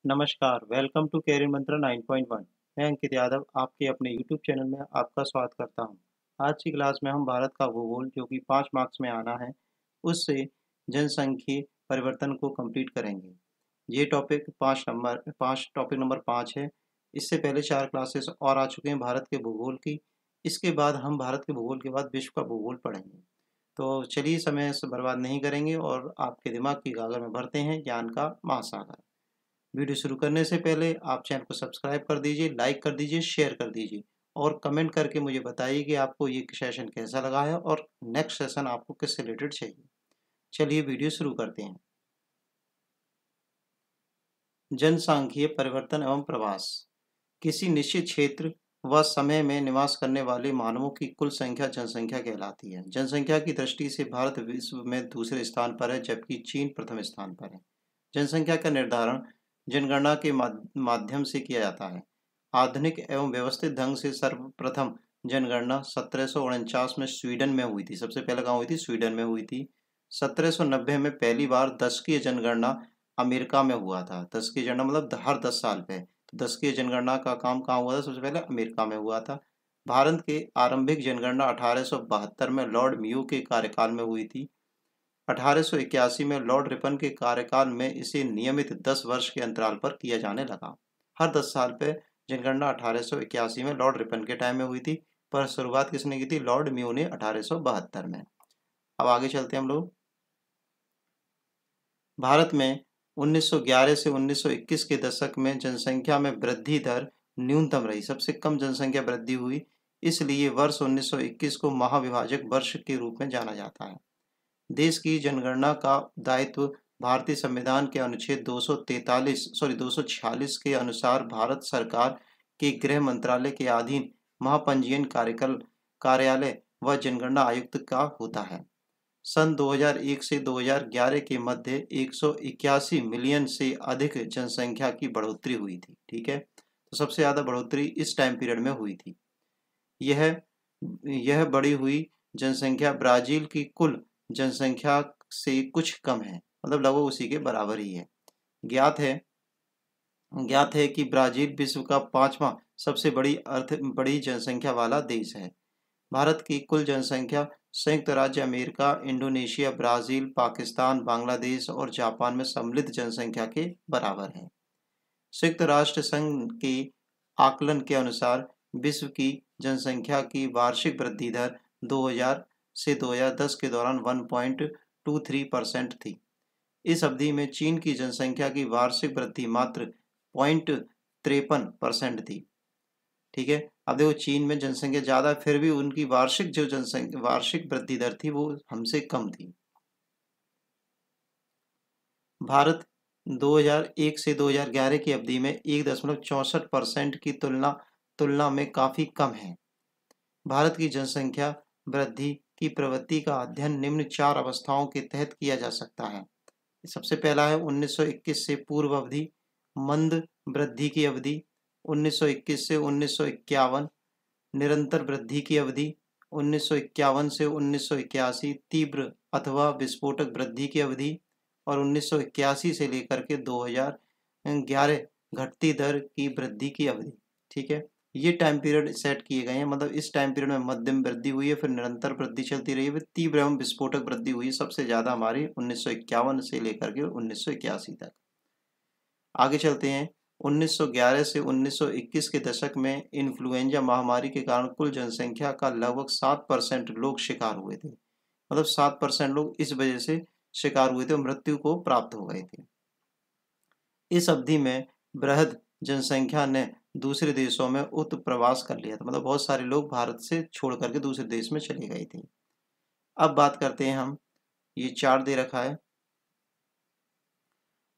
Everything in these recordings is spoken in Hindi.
नमस्कार, वेलकम टू कैरियर मंत्र 9.1। मैं अंकित यादव आपके अपने यूट्यूब चैनल में आपका स्वागत करता हूं। आज की क्लास में हम भारत का भूगोल जो कि 5 मार्क्स में आना है, उससे जनसांख्यिकीय परिवर्तन को कंप्लीट करेंगे। ये टॉपिक नंबर 5 है। इससे पहले 4 क्लासेस और आ चुके हैं भारत के भूगोल की। इसके बाद हम भारत के भूगोल के बाद विश्व का भूगोल पढ़ेंगे। तो चलिए समय से बर्बाद नहीं करेंगे और आपके दिमाग की गागर में भरते हैं ज्ञान का महासागर। वीडियो शुरू करने से पहले आप चैनल को सब्सक्राइब कर दीजिए, लाइक कर दीजिए, शेयर कर दीजिए और कमेंट करके मुझे बताइए कि आपको ये सेशन कैसा लगा है और नेक्स्ट सेशन आपको किससे रिलेटेड चाहिए। चलिए वीडियो शुरू करते हैं। जनसांख्यिकीय परिवर्तन एवं प्रवास। किसी निश्चित क्षेत्र व समय में निवास करने वाले मानवों की कुल संख्या जनसंख्या कहलाती है। जनसंख्या की दृष्टि से भारत विश्व में दूसरे स्थान पर है, जबकि चीन प्रथम स्थान पर है। जनसंख्या का निर्धारण जनगणना के माध्यम से किया जाता है। आधुनिक एवं व्यवस्थित ढंग से सर्वप्रथम जनगणना 1749 में स्वीडन में हुई थी। सबसे पहले कहाँ हुई थी? स्वीडन में हुई थी। 1790 में पहली बार दशकीय जनगणना अमेरिका में हुआ था। दशकीय जनगणना मतलब हर 10 साल पे। तो दशकीय जनगणना का काम कहाँ हुआ था? सबसे पहले अमेरिका में हुआ था। भारत के आरंभिक जनगणना 1872 में लॉर्ड म्यू के कार्यकाल में हुई थी। 1881 में लॉर्ड रिपन के कार्यकाल में इसे नियमित 10 वर्ष के अंतराल पर किया जाने लगा। हर 10 साल पे जनगणना 1881 में लॉर्ड रिपन के टाइम में हुई थी, पर शुरुआत किसने की थी? लॉर्ड म्यू ने 1872 में। अब आगे चलते हैं हम लोग। भारत में 1911 से 1921 के दशक में जनसंख्या में वृद्धि दर न्यूनतम रही। सबसे कम जनसंख्या वृद्धि हुई, इसलिए वर्ष 1921 को महाविभाजक वर्ष के रूप में जाना जाता है। देश की जनगणना का दायित्व भारतीय संविधान के अनुच्छेद 246 के अनुसार भारत सरकार के गृह मंत्रालय के अधीन महापंजीयन कार्यालय व जनगणना आयुक्त का होता है। सन 2001 से 2011 के मध्य 181 मिलियन से अधिक जनसंख्या की बढ़ोतरी हुई थी। ठीक है, तो सबसे ज़्यादा बढ़ोतरी इस टाइम पीरियड में हुई थी। यह बढ़ी हुई जनसंख्या ब्राज़ील की कुल जनसंख्या से कुछ कम है, मतलब लगभग उसी के बराबर ही है। ज्ञात है कि ब्राज़ील विश्व का 5वां सबसे बड़ी जनसंख्या वाला देश है। भारत की कुल जनसंख्या संयुक्त राज्य America, Indonesia, Brazil, Pakistan, Bangladesh और जापान में सम्मिलित जनसंख्या के बराबर है। संयुक्त राष्ट्र संघ के आकलन के अनुसार विश्व की जनसंख्या की वार्षिक वृद्धि दर 2000 से 2010 के दौरान 1.23% थी। इस अवधि में चीन की जनसंख्या की वार्षिक वृद्धि मात्र 0.53% थी। ठीक है, अब देखो चीन में जनसंख्या ज़्यादा, फिर भी उनकी वार्षिक वृद्धि दर थी वो हमसे कम थी। भारत 2001 से 2011 की अवधि में 1.64% की तुलना में काफ़ी कम है। भारत की जनसंख्या वृद्धि की प्रवृत्ति का अध्ययन निम्न 4 अवस्थाओं के तहत किया जा सकता है। सबसे पहला है 1921 से पूर्व अवधि, मंद वृद्धि की अवधि 1921 से 1951, निरंतर वृद्धि की अवधि 1951 से 1981, तीव्र अथवा विस्फोटक वृद्धि की अवधि और 1981 से लेकर के 2011 घटती दर की वृद्धि की अवधि। ठीक है, ये टाइम पीरियड सेट किए गए हैं, मतलब इस टाइम पीरियड में मध्यम वृद्धि हुई है, फिर निरंतर वृद्धि चलती रही है, फिर तीव्र एवं विस्फोटक वृद्धि हुई है सबसे ज़्यादा हमारी 1951 से लेकर के 1981 तक। आगे चलते हैं। 1911 से 1921 के दशक में इन्फ्लुएंजा महामारी के कारण कुल जनसंख्या का लगभग 7% लोग शिकार हुए थे, मतलब 7% लोग इस वजह से शिकार हुए थे और मृत्यु को प्राप्त हो गए थे। इस अवधि में बृहद जनसंख्या ने दूसरे देशों में उत्प्रवास कर लिया था, मतलब बहुत सारे लोग भारत से छोड़ करके दूसरे देश में चले गए थे। अब बात करते हैं हम, ये चार्ट दे रखा है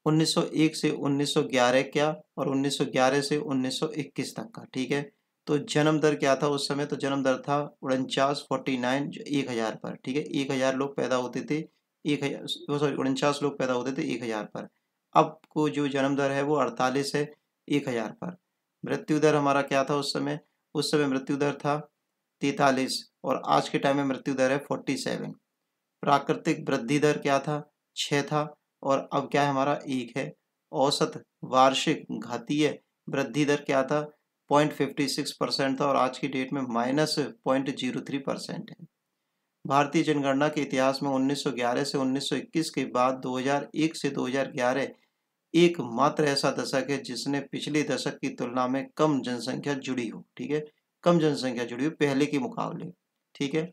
1901 से 1911 क्या और 1911 से 1921 तक का। ठीक है, तो जन्म दर क्या था उस समय? तो जन्म दर था 49 1000 पर। ठीक है, 1000 लोग पैदा होते थे, 49 लोग पैदा होते थे 1000 पर। अब को जो जन्म दर है वो 48 है 1000 पर। मृत्यु दर हमारा क्या था उस समय? उस समय मृत्यु दर था 43 और आज के टाइम में मृत्यु दर है 47। प्राकृतिक वृद्धि दर क्या था? 6 था और अब क्या है हमारा 1 है। औसत वार्षिक घातीय वृद्धि दर क्या था? 0.56% था और आज की डेट में -0.03% है। भारतीय जनगणना के इतिहास में 1911 से 1921 के बाद 2001 से 2011 एकमात्र ऐसा दशक है जिसने पिछले दशक की तुलना में कम जनसंख्या जुड़ी हो। ठीक है, कम जनसंख्या जुड़ी हो पहले के मुकाबले। ठीक है,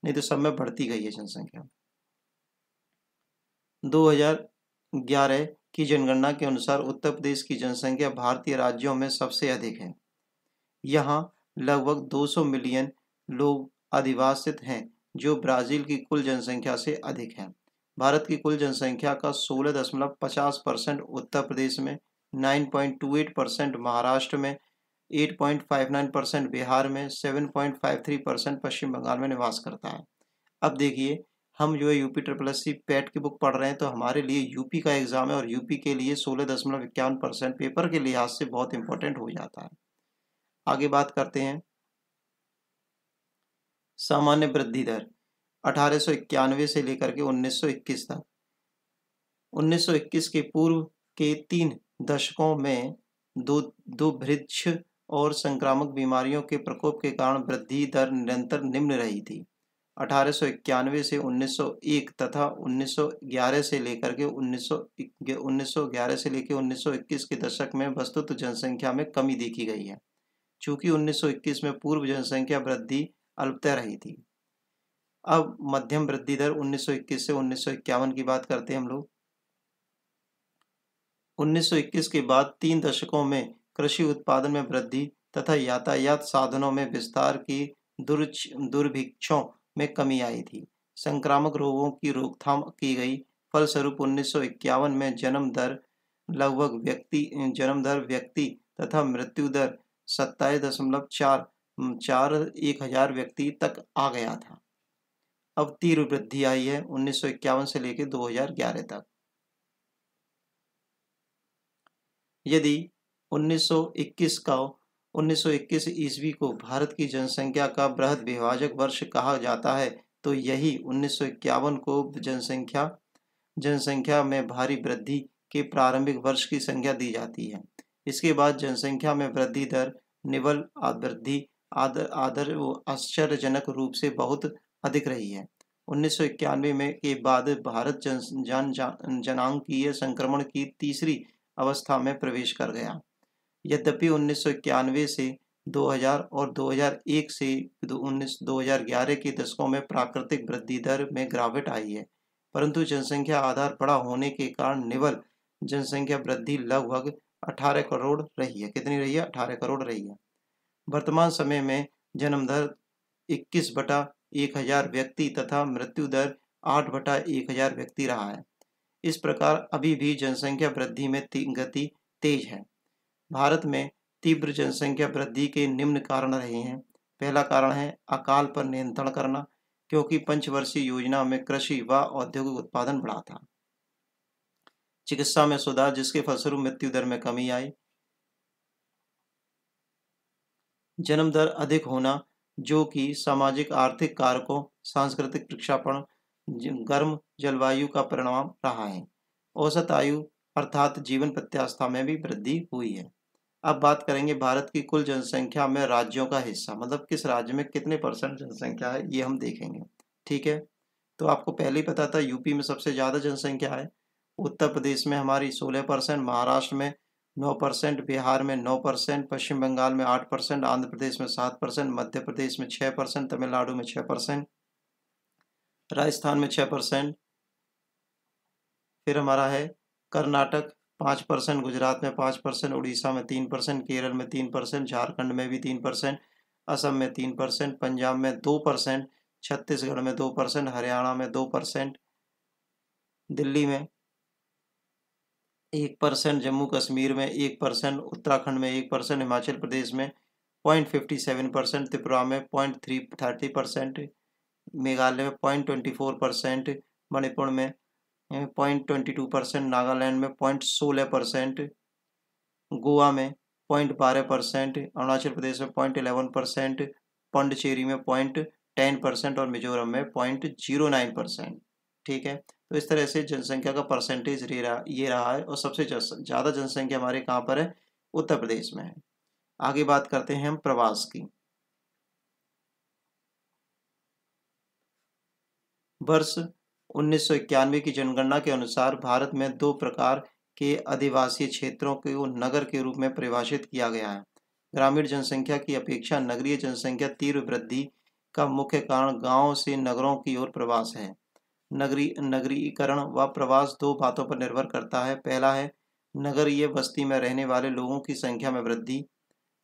नहीं तो सब में बढ़ती गई है जनसंख्या। 2011 की जनगणना के अनुसार उत्तर प्रदेश की जनसंख्या भारतीय राज्यों में सबसे अधिक है। यहाँ लगभग 200 मिलियन लोग अधिवासित हैं, जो ब्राजील की कुल जनसंख्या से अधिक है। भारत की कुल जनसंख्या का 16.50% उत्तर प्रदेश में, 9.28% महाराष्ट्र में, 8.59% बिहार में, 7.53% पश्चिम बंगाल में निवास करता है। अब देखिए, हम जो है यूपी SSC पैट की बुक पढ़ रहे हैं, तो हमारे लिए यूपी का एग्जाम है और यूपी के लिए 16.51% पेपर के लिहाज से बहुत इंपॉर्टेंट हो जाता है। आगे बात करते हैं सामान्य वृद्धि दर 1891 से लेकर के 1921 तक। 1921 के पूर्व के 3 दशकों में दो भृक्ष और संक्रामक बीमारियों के प्रकोप के कारण वृद्धि दर निरंतर निम्न रही थी। 1891 से 1901 तथा 1911 से लेकर के 1911 से लेकर 1921 के दशक में वस्तुतः जनसंख्या में कमी देखी गई है, चूंकि 1921 में पूर्व जनसंख्या वृद्धि अल्पतः रही थी। अब मध्यम वृद्धि दर 1921 से 1951 की बात करते हैं हम लोग। 1921 के बाद 3 दशकों में कृषि उत्पादन में वृद्धि तथा यातायात साधनों में विस्तार की दुर्भिक्षों में कमी आई थी। संक्रामक रोगों की रोकथाम की गई। फलस्वरूप 1951 में जन्म दर व्यक्ति तथा मृत्यु दर 27.4 व्यक्ति तक आ गया था। अब तीव्र वृद्धि आई है 1951 से लेकर 2011 तक। यदि 1921 ईस्वी को भारत की जनसंख्या का बृहद विभाजक वर्ष कहा जाता है, तो यही 1951 को जनसंख्या में भारी वृद्धि के प्रारंभिक वर्ष की संज्ञा दी जाती है। इसके बाद जनसंख्या में वृद्धि दर निवल वृद्धि आश्चर्यजनक रूप से बहुत अधिक रही है। 1991 में के बाद भारत जनांकीय संक्रमण की तीसरी अवस्था में प्रवेश कर गया। यद्यपि 1991 से 2000 और 2001 से 2011 के दशकों में प्राकृतिक वृद्धि दर में गिरावट आई है, परंतु जनसंख्या आधार बड़ा होने के कारण निवल जनसंख्या वृद्धि लगभग 18 करोड़ रही है। कितनी रही है? 18 करोड़ रही है। वर्तमान समय में जन्म दर 21/1000 व्यक्ति तथा मृत्यु दर 8/1000 व्यक्ति रहा है। इस प्रकार अभी भी जनसंख्या वृद्धि में गति तेज है। भारत में तीव्र जनसंख्या वृद्धि के निम्न कारण रहे हैं। पहला कारण है अकाल पर नियंत्रण करना, क्योंकि पंचवर्षीय योजना में कृषि व औद्योगिक उत्पादन बढ़ा था। चिकित्सा में सुधार, जिसके फलस्वरूप मृत्यु दर में कमी आई। जन्म दर अधिक होना, जो कि सामाजिक आर्थिक कारकों, सांस्कृतिक प्रक्षेपण, गर्म जलवायु का परिणाम रहा है। औसत आयु अर्थात जीवन प्रत्याशा में भी वृद्धि हुई है। अब बात करेंगे भारत की कुल जनसंख्या में राज्यों का हिस्सा, मतलब किस राज्य में कितने % जनसंख्या है, ये हम देखेंगे। ठीक है, तो आपको पहले ही पता था यूपी में सबसे ज़्यादा जनसंख्या है। उत्तर प्रदेश में हमारी 16%, महाराष्ट्र में 9%, बिहार में 9%, पश्चिम बंगाल में 8%, आंध्र प्रदेश में 7%, मध्य प्रदेश में 6%, तमिलनाडु में 6%, राजस्थान में 6%, फिर हमारा है कर्नाटक 5%, गुजरात में 5%, उड़ीसा में 3%, केरल में 3%, झारखंड में भी 3%, असम में 3%, पंजाब में 2%, छत्तीसगढ़ में 2%, हरियाणा में 2%, दिल्ली में 1%, जम्मू कश्मीर में 1%, उत्तराखंड में 1%, हिमाचल प्रदेश में 0.57%, त्रिपुरा में 0.30%, मेघालय में 0.24%, मणिपुर में 0.22%, नागालैंड में 0.16%, गोवा में 0.12%, अरुणाचल प्रदेश में 0.11%, पांडिचेरी में 0.10% और मिजोरम में 0.09%। ठीक है, तो इस तरह से जनसंख्या का परसेंटेज ये रहा है, और सबसे ज़्यादा जनसंख्या हमारे कहाँ पर है? उत्तर प्रदेश में है। आगे बात करते हैं हम प्रवास की। वर्ष 1991 की जनगणना के अनुसार भारत में 2 प्रकार के आदिवासी क्षेत्रों को नगर के रूप में परिभाषित किया गया है। ग्रामीण जनसंख्या की अपेक्षा नगरीय जनसंख्या तीव्र वृद्धि का मुख्य कारण गांवों से नगरों की ओर प्रवास है। नगरीकरण व प्रवास 2 बातों पर निर्भर करता है। पहला है नगरीय बस्ती में रहने वाले लोगों की संख्या में वृद्धि।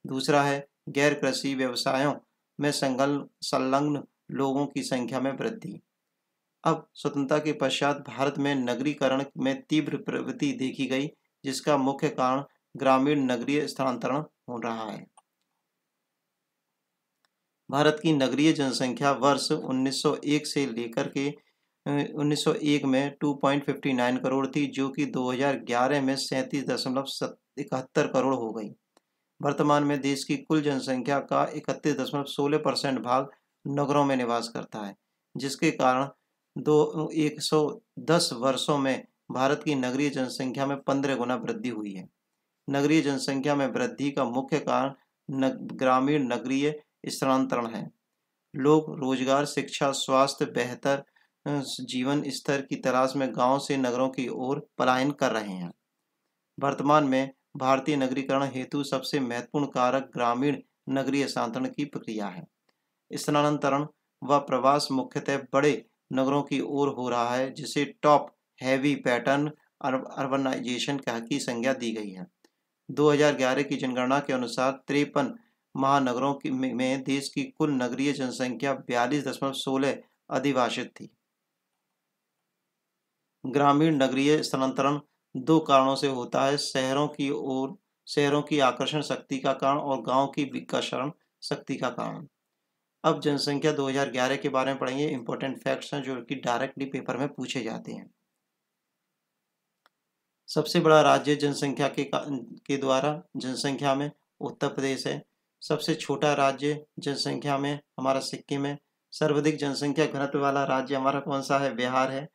दूसरा है गैर कृषि व्यवसायों में संलग्न लोगों की संख्या में वृद्धि। अब स्वतंत्रता के पश्चात भारत में नगरीकरण में तीव्र प्रवृत्ति देखी गई, जिसका मुख्य कारण ग्रामीण नगरीय स्थानांतरण हो रहा है। भारत की नगरीय जनसंख्या वर्ष 1901 से लेकर के 1901 में 2.59 करोड़ थी, जो कि 2011 में 37.71 करोड़ हो गई। वर्तमान में देश की कुल जनसंख्या का 31.16% भाग नगरों में निवास करता है, जिसके कारण 110 वर्षों में भारत की नगरीय जनसंख्या में 15 गुना वृद्धि हुई है। नगरीय जनसंख्या में वृद्धि का मुख्य कारण ग्रामीण नगरीय स्थानांतरण है। लोग रोजगार, शिक्षा, स्वास्थ्य, बेहतर जीवन स्तर की तलाश में गांव से नगरों की ओर पलायन कर रहे हैं। वर्तमान में भारतीय नगरीकरण हेतु सबसे महत्वपूर्ण कारक ग्रामीण नगरीय स्थानांतरण की प्रक्रिया है। स्थानांतरण व प्रवास मुख्यतः बड़े नगरों की ओर हो रहा है, जिसे टॉप हैवी पैटर्न अर्बनाइजेशन की संज्ञा दी गई है। 2011 की जनगणना के अनुसार 53 महानगरों में देश की कुल नगरीय जनसंख्या 42.16 अधिवासित थी। ग्रामीण नगरीय स्थानांतरण 2 कारणों से होता है, शहरों की आकर्षण शक्ति का कारण और गांव की विकर्षण शक्ति का कारण। अब जनसंख्या 2011 के बारे में पढ़ेंगे। इंपॉर्टेंट फैक्ट्स हैं जो कि डायरेक्टली पेपर में पूछे जाते हैं। सबसे बड़ा राज्य जनसंख्या के द्वारा जनसंख्या में उत्तर प्रदेश है। सबसे छोटा राज्य जनसंख्या में हमारा सिक्किम है। सर्वाधिक जनसंख्या घनत्व वाला राज्य हमारा कौन सा है? बिहार है।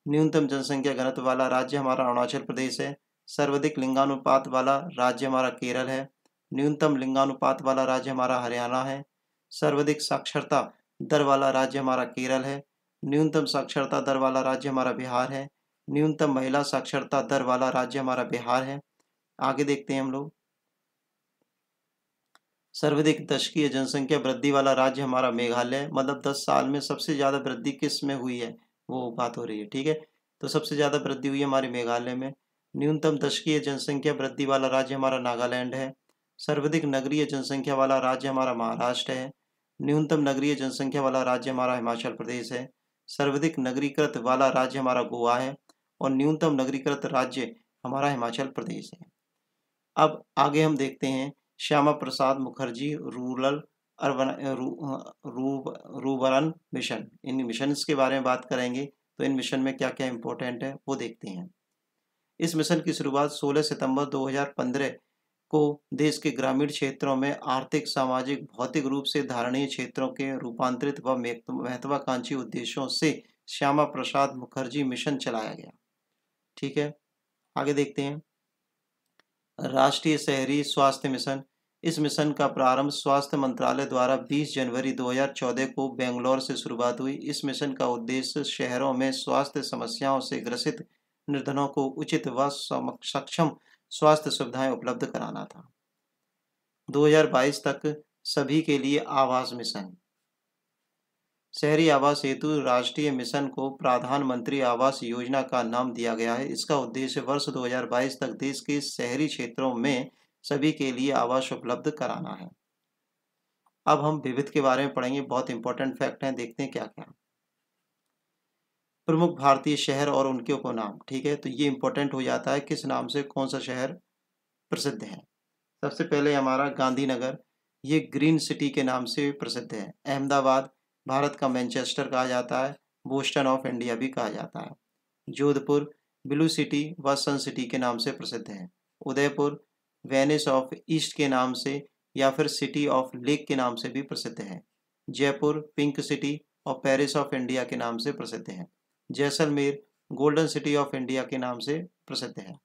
न्यूनतम जनसंख्या घनत्व वाला राज्य हमारा अरुणाचल प्रदेश है। सर्वाधिक लिंगानुपात वाला राज्य हमारा केरल है। न्यूनतम लिंगानुपात वाला राज्य हमारा हरियाणा है। सर्वाधिक साक्षरता दर वाला राज्य हमारा केरल है। न्यूनतम साक्षरता दर वाला राज्य हमारा बिहार है। न्यूनतम महिला साक्षरता दर वाला राज्य हमारा बिहार है। आगे देखते हैं हम लोग। सर्वाधिक दशकीय जनसंख्या वृद्धि वाला राज्य हमारा मेघालय, मतलब 10 साल में सबसे ज़्यादा वृद्धि किस में हुई है वो बात हो रही है, ठीक है। तो सबसे ज़्यादा वृद्धि हुई है हमारे मेघालय में। न्यूनतम दशकीय जनसंख्या वृद्धि वाला राज्य हमारा नागालैंड है। सर्वाधिक नगरीय जनसंख्या वाला राज्य हमारा महाराष्ट्र है। न्यूनतम नगरीय जनसंख्या वाला राज्य हमारा हिमाचल प्रदेश है। सर्वाधिक नगरीकृत वाला राज्य हमारा गोवा है और न्यूनतम नगरीकृत राज्य हमारा हिमाचल प्रदेश है। अब आगे हम देखते हैं Shyama Prasad Mukherjee rural rurban mission. इन मिशंस के बारे में बात करेंगे, तो इन मिशन में क्या क्या इम्पोर्टेंट है वो देखते हैं। इस मिशन की शुरुआत 16 सितंबर 2015 को देश के ग्रामीण क्षेत्रों में आर्थिक, सामाजिक, भौतिक रूप से धारणीय क्षेत्रों के रूपांतरित व महत्वाकांक्षी उद्देश्यों से श्यामा प्रसाद मुखर्जी मिशन चलाया गया, ठीक है। आगे देखते हैं राष्ट्रीय शहरी स्वास्थ्य मिशन। इस मिशन का प्रारंभ स्वास्थ्य मंत्रालय द्वारा 20 जनवरी 2014 को बेंगलोर से शुरुआत हुई। इस मिशन का उद्देश्य शहरों में स्वास्थ्य समस्याओं से ग्रसित निर्धनों को उचित व सक्षम स्वास्थ्य सुविधाएं उपलब्ध कराना था। 2022 तक सभी के लिए आवास मिशन। शहरी आवास हेतु राष्ट्रीय मिशन को प्रधानमंत्री आवास योजना का नाम दिया गया है। इसका उद्देश्य वर्ष 2022 तक देश के शहरी क्षेत्रों में सभी के लिए आवास उपलब्ध कराना है। अब हम विविध के बारे में पढ़ेंगे, बहुत इंपॉर्टेंट फैक्ट हैं, देखते हैं क्या क्या। प्रमुख भारतीय शहर और उनके उपनाम, ठीक है। तो ये इंपॉर्टेंट हो जाता है किस नाम से कौन सा शहर प्रसिद्ध है। सबसे पहले हमारा गांधीनगर, ये ग्रीन सिटी के नाम से प्रसिद्ध है। अहमदाबाद भारत का मैनचेस्टर कहा जाता है, बोस्टन ऑफ इंडिया भी कहा जाता है। जोधपुर ब्लू सिटी व सन सिटी के नाम से प्रसिद्ध है। उदयपुर वेनिस ऑफ ईस्ट के नाम से या फिर सिटी ऑफ लेक के नाम से भी प्रसिद्ध है। जयपुर पिंक सिटी और पेरिस ऑफ इंडिया के नाम से प्रसिद्ध है। Jaisalmer golden city of India के नाम से प्रसिद्ध है।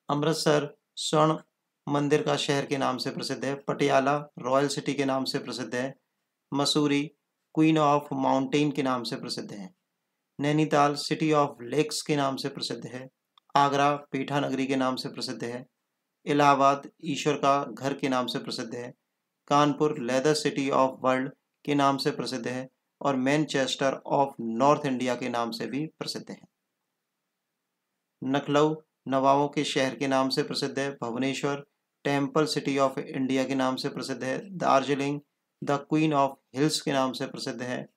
अमृतसर स्वर्ण मंदिर का शहर के नाम से प्रसिद्ध है। पटियाला रॉयल सिटी के नाम से प्रसिद्ध है। मसूरी क्वीन ऑफ माउंटेन के नाम से प्रसिद्ध है। नैनीताल सिटी ऑफ लेक्स के नाम से प्रसिद्ध है। आगरा पीठा नगरी के नाम से प्रसिद्ध है। इलाहाबाद ईश्वर का घर के नाम से प्रसिद्ध है। Kanpur leather city of world के नाम से प्रसिद्ध है और मैनचेस्टर ऑफ नॉर्थ इंडिया के नाम से भी प्रसिद्ध है। लखनऊ नवाबों के शहर के नाम से प्रसिद्ध है। Bhubaneswar temple city of India के नाम से प्रसिद्ध है। Darjeeling the queen of hills के नाम से प्रसिद्ध है।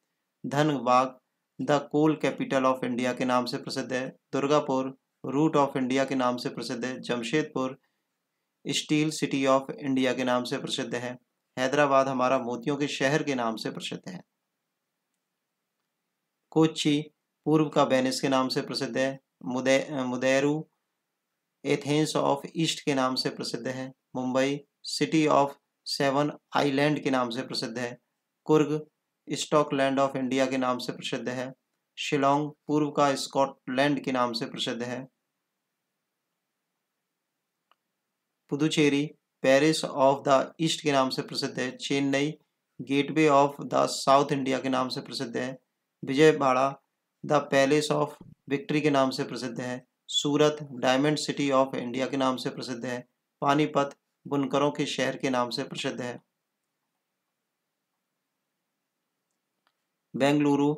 Dhanbad the coal capital of India के नाम से प्रसिद्ध है। दुर्गापुर रूट ऑफ इंडिया के नाम से प्रसिद्ध है। Jamshedpur steel city of India के नाम से प्रसिद्ध है। हैदराबाद हमारा मोतियों के शहर के नाम से प्रसिद्ध है। कोच्चि पूर्व का वेनिस के नाम से प्रसिद्ध है। मुदेरू एथेंस ऑफ ईस्ट के नाम से प्रसिद्ध है। Mumbai city of seven island के नाम से प्रसिद्ध है। कुर्ग स्टॉकलैंड ऑफ इंडिया के नाम से प्रसिद्ध है। शिलोंग पूर्व का स्कॉटलैंड के नाम से प्रसिद्ध है। Puducherry Paris of the east के नाम से प्रसिद्ध है। Chennai gateway of the south India के नाम से प्रसिद्ध है। Vijayawada the palace of victory के नाम से प्रसिद्ध है। सूरत डायमंड सिटी ऑफ इंडिया के नाम से प्रसिद्ध है। पानीपत बुनकरों के शहर के नाम से प्रसिद्ध है। Bengaluru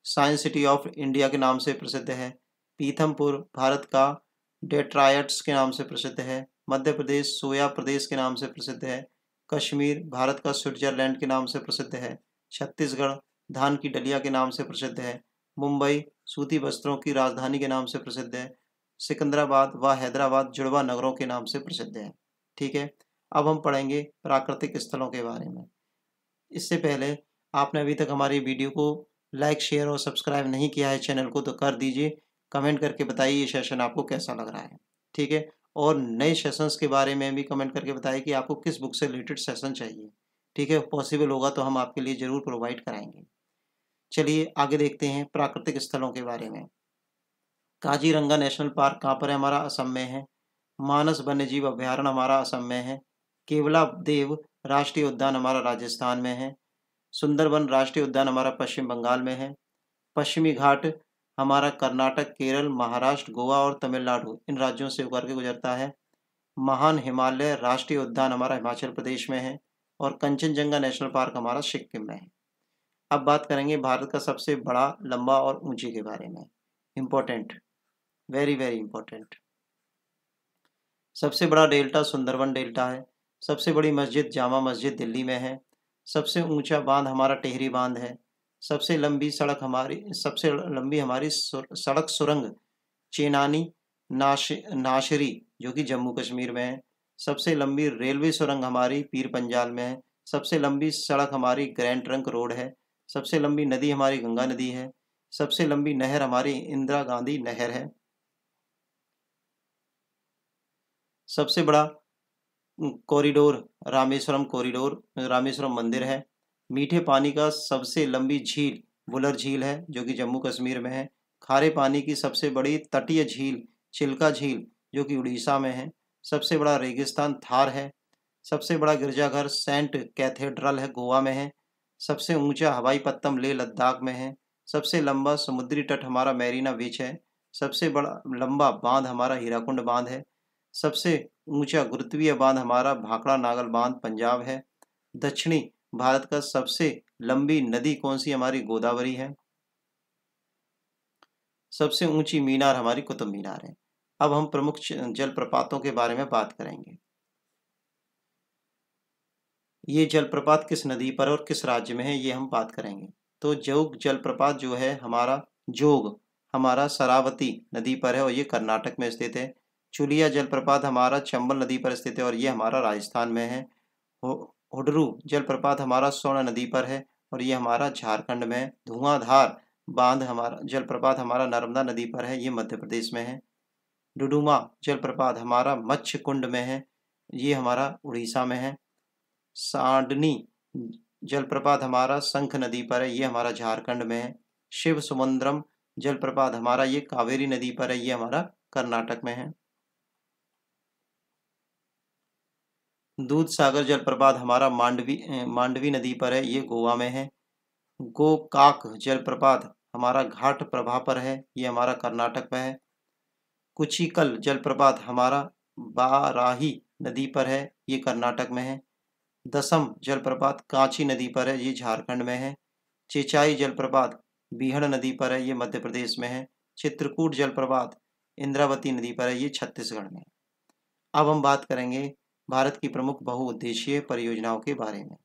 science city of India के नाम से प्रसिद्ध है। पीथमपुर भारत का डेट्रायट्स के नाम से प्रसिद्ध है। मध्य प्रदेश सोया प्रदेश के नाम से प्रसिद्ध है। कश्मीर भारत का स्विट्जरलैंड के नाम से प्रसिद्ध है। छत्तीसगढ़ धान की डलिया के नाम से प्रसिद्ध है। मुंबई सूती वस्त्रों की राजधानी के नाम से प्रसिद्ध है। सिकंदराबाद व हैदराबाद जुड़वा नगरों के नाम से प्रसिद्ध है। ठीक है, अब हम पढ़ेंगे प्राकृतिक स्थलों के बारे में। इससे पहले आपने अभी तक हमारी वीडियो को लाइक शेयर और सब्सक्राइब नहीं किया है चैनल को तो कर दीजिए। कमेंट करके बताइए ये सेशन आपको कैसा लग रहा है। ठीक है, और नए सेशंस के बारे में भी कमेंट करके बताइए कि आपको किस बुक से रिलेटेड सेशन चाहिए। ठीक है, पॉसिबल होगा तो हम आपके लिए ज़रूर प्रोवाइड कराएंगे। चलिए आगे देखते हैं प्राकृतिक स्थलों के बारे में। काजीरंगा नेशनल पार्क कहाँ पर है? हमारा असम में है। मानस वन्यजीव अभयारण्य हमारा असम में है। केवला देव राष्ट्रीय उद्यान हमारा राजस्थान में है। सुंदरबन राष्ट्रीय उद्यान हमारा पश्चिम बंगाल में है। पश्चिमी घाट हमारा कर्नाटक केरल महाराष्ट्र गोवा और तमिलनाडु इन राज्यों से होकर के गुजरता है। महान हिमालय राष्ट्रीय उद्यान हमारा हिमाचल प्रदेश में है और कंचनजंगा नेशनल पार्क हमारा सिक्किम में है। अब बात करेंगे भारत का सबसे बड़ा लंबा और ऊंची के बारे में। Important, very very important. सबसे बड़ा डेल्टा सुंदरबन डेल्टा है। सबसे बड़ी मस्जिद जामा मस्जिद दिल्ली में है। सबसे ऊंचा बांध हमारा टिहरी बांध है। सबसे लंबी हमारी सड़क सुरंग चेनानी नाशरी जो कि जम्मू कश्मीर में है। सबसे लंबी रेलवे सुरंग हमारी पीर पंजाल में है। सबसे लंबी सड़क हमारी ग्रैंड ट्रंक रोड है। सबसे लंबी नदी हमारी गंगा नदी है। सबसे लंबी नहर हमारी इंदिरा गांधी नहर है। सबसे बड़ा कॉरिडोर रामेश्वरम मंदिर है। मीठे पानी का सबसे लंबी झील वुलर झील है जो कि जम्मू कश्मीर में है। खारे पानी की सबसे बड़ी तटीय झील चिल्का झील जो कि उड़ीसा में है। सबसे बड़ा रेगिस्तान थार है। सबसे बड़ा गिरजाघर सेंट कैथेड्रल है गोवा में है। सबसे ऊंचा हवाई पत्तम लेह लद्दाख में है। सबसे लंबा समुद्री तट हमारा मैरीना बीच है। सबसे बड़ा लंबा बांध हमारा हीराकुंड बांध है। सबसे ऊंचा गुरुत्वीय बांध हमारा भाखड़ा नागल बांध पंजाब है। दक्षिणी भारत का सबसे लंबी नदी कौन सी? हमारी गोदावरी है। सबसे ऊंची मीनार हमारी कुतुब मीनार है। अब हम प्रमुख जलप्रपातों के बारे में बात करेंगे। ये जलप्रपात किस नदी पर और किस राज्य में है ये हम बात करेंगे। तो जोग जलप्रपात जो है हमारा शरावती नदी पर है और ये कर्नाटक में स्थित है। चुलिया जलप्रपात हमारा चंबल नदी पर स्थित है और ये हमारा राजस्थान में है। हुडरू जलप्रपात हमारा स्वर्ण नदी पर है और ये हमारा झारखंड में है। धुआंधार बांध हमारा जलप्रपात हमारा नर्मदा नदी पर है, ये मध्य प्रदेश में है। डुडुमा जलप्रपात हमारा मत्स्य कुंड में है, ये हमारा उड़ीसा में है। सांडनी जलप्रपात हमारा शंख नदी पर है, ये हमारा झारखंड में है। शिव समुद्रम जलप्रपात हमारा ये कावेरी नदी पर है, ये हमारा कर्नाटक में है। दूध सागर जलप्रपात हमारा मांडवी नदी पर है, ये गोवा में है। गोकाक जलप्रपात हमारा घाट प्रभा पर है, ये हमारा कर्नाटक में है। कुचिकल जलप्रपात हमारा बाराही नदी पर है, ये कर्नाटक में है। दसम जलप्रपात कांची नदी पर है, ये झारखंड में है। चिचाई जलप्रपात बीहड़ नदी पर है, ये मध्य प्रदेश में है। चित्रकूट जलप्रपात इंद्रावती नदी पर है, ये छत्तीसगढ़ में है। अब हम बात करेंगे भारत की प्रमुख बहुउद्देशीय परियोजनाओं के बारे में।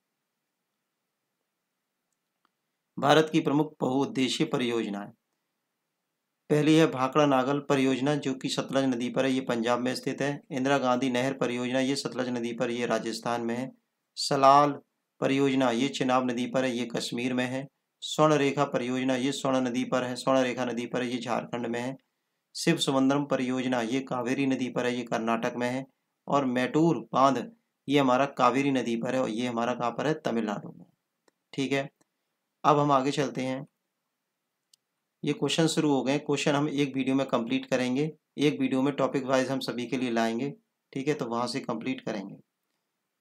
भारत की प्रमुख बहुउद्देशीय परियोजनाएं, पहली है भाखड़ा नागल परियोजना जो कि सतलज नदी पर है, ये पंजाब में स्थित है। इंदिरा गांधी नहर परियोजना ये सतलज नदी पर, ये राजस्थान में है। सलाल परियोजना ये चिनाब नदी पर है, ये कश्मीर में है। स्वर्ण रेखा परियोजना ये स्वर्ण नदी पर है, स्वर्ण रेखा नदी पर है, ये झारखंड में है। शिव सुमंद्रम परियोजना ये कावेरी नदी पर है, ये कर्नाटक में है। और मैटूर बांध ये हमारा कावेरी नदी पर है और ये हमारा कहाँ पर है, तमिलनाडु में। ठीक है, अब हम आगे चलते हैं। ये क्वेश्चन शुरू हो गए। क्वेश्चन हम एक वीडियो में कंप्लीट करेंगे, एक वीडियो में टॉपिक वाइज हम सभी के लिए लाएंगे। ठीक है, तो वहाँ से कंप्लीट करेंगे।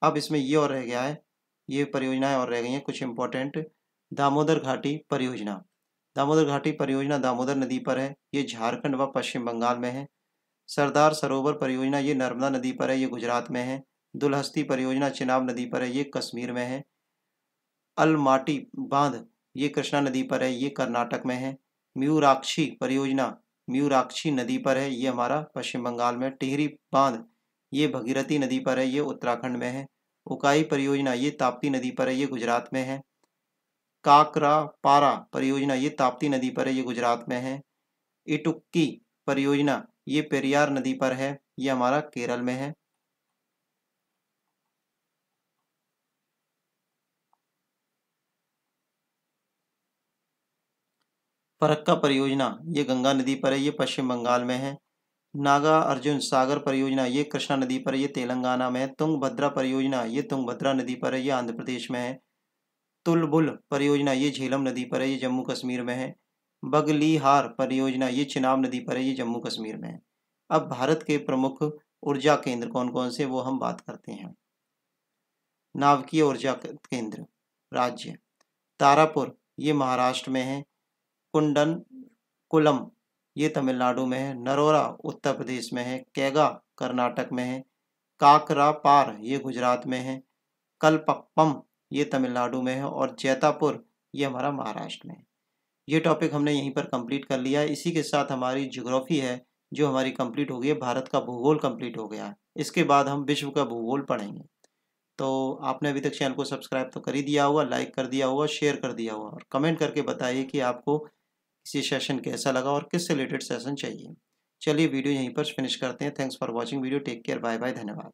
अब इसमें ये और रह गया है, ये परियोजनाएं और रह गई हैं कुछ इंपॉर्टेंट। दामोदर घाटी परियोजना, दामोदर घाटी परियोजना दामोदर नदी पर है, ये झारखंड व पश्चिम बंगाल में है। सरदार सरोवर परियोजना ये नर्मदा नदी पर है, ये गुजरात में है। दुलहस्ती परियोजना चिनाब नदी पर है, ये कश्मीर में है। अलमाटी बांध ये कृष्णा नदी पर है, ये कर्नाटक में है। म्यूराक्षी परियोजना म्यूराक्षी नदी पर है, ये हमारा पश्चिम बंगाल में। टिहरी बांध ये भगीरथी नदी पर है, ये उत्तराखंड में है। उकाई परियोजना ये ताप्ती नदी पर है, ये गुजरात में है। काकरापारा परियोजना ये ताप्ती नदी पर है, ये गुजरात में है। इटुक्की परियोजना ये पेरियार नदी पर है, ये हमारा केरल में है। फरक्का परियोजना ये गंगा नदी पर है, ये पश्चिम बंगाल में है। नागा अर्जुन सागर परियोजना ये कृष्णा नदी पर है, ये तेलंगाना में है। तुंगभद्रा परियोजना ये तुंगभद्रा नदी पर है, ये आंध्र प्रदेश में है। तुलबुल परियोजना ये झेलम नदी पर है, ये जम्मू कश्मीर में है। बगलीहार परियोजना ये चिनाब नदी पर है, ये जम्मू कश्मीर में है। अब भारत के प्रमुख ऊर्जा केंद्र कौन कौन से, वो हम बात करते हैं। नाभिकीय ऊर्जा केंद्र राज्य, तारापुर ये महाराष्ट्र में है। कुंडन कुलम ये तमिलनाडु में है। नरोरा उत्तर प्रदेश में है। कैगा कर्नाटक में है। काकरापार ये गुजरात में है। कलपक्कम ये तमिलनाडु में है। और जैतापुर ये हमारा महाराष्ट्र में है। ये टॉपिक हमने यहीं पर कंप्लीट कर लिया है। इसी के साथ हमारी ज्योग्राफी है जो हमारी कंप्लीट हो गई है, भारत का भूगोल कंप्लीट हो गया है। इसके बाद हम विश्व का भूगोल पढ़ेंगे। तो आपने अभी तक चैनल को सब्सक्राइब तो कर ही दिया होगा, लाइक कर दिया होगा, शेयर कर दिया होगा और कमेंट करके बताइए कि आपको किसी सेशन कैसा लगा और किस से रिलेटेड सेशन चाहिए। चलिए वीडियो यहीं पर फिनिश करते हैं। Thanks for watching video, take care, bye bye, धन्यवाद।